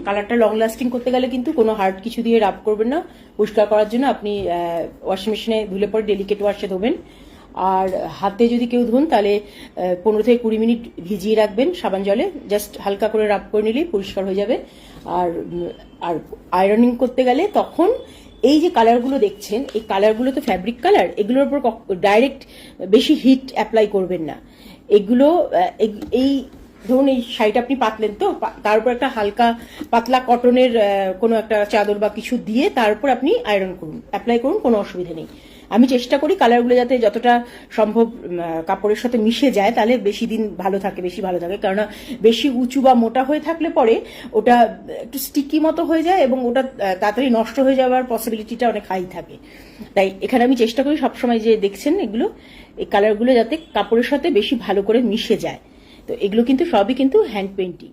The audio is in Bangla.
কালারটা লং লাস্টিং করতে গেলে কিন্তু কোনো হার্ড কিছু দিয়ে রাব করবেন না। পরিষ্কার করার জন্য আপনি ওয়াশিং মেশিনে ধুলে পরে ডেলিকেট ওয়াশে ধোবেন। আর হাতে যদি কেউ ধোন তাহলে 15 থেকে 20 মিনিট ভিজিয়ে রাখবেন সাবান জলে, জাস্ট হালকা করে রাব করে নিলেই পরিষ্কার হয়ে যাবে। আর আর আয়রনিং করতে গেলে তখন এই যে কালারগুলো দেখছেন, এই কালারগুলো তো ফ্যাব্রিক কালার, এগুলোর উপর ডাইরেক্ট বেশি হিট অ্যাপ্লাই করবেন না। এগুলো এই ধরুন এই শাড়িটা আপনি পাতলেন, তো তার উপর একটা হালকা পাতলা কটনের কোনো একটা চাদর বা কিছু দিয়ে তার উপর আপনি আয়রন করুন, অ্যাপ্লাই করুন, কোনো অসুবিধা নেই। আমি চেষ্টা করি কালারগুলো যাতে যতটা সম্ভব কাপড়ের সাথে মিশে যায়, তাহলে বেশি দিন ভালো থাকে, বেশি ভালো থাকে। কেননা বেশি উঁচু বা মোটা হয়ে থাকলে পরে ওটা একটু স্টিকি মতো হয়ে যায় এবং ওটা তাড়াতাড়ি নষ্ট হয়ে যাওয়ার পসিবিলিটিটা অনেক হাই থাকে। তাই এখানে আমি চেষ্টা করি সবসময় যে দেখছেন এগুলো, এই কালারগুলো যাতে কাপড়ের সাথে বেশি ভালো করে মিশে যায়। তো এগুলো কিন্তু সবই কিন্তু হ্যান্ড পেইন্টিং।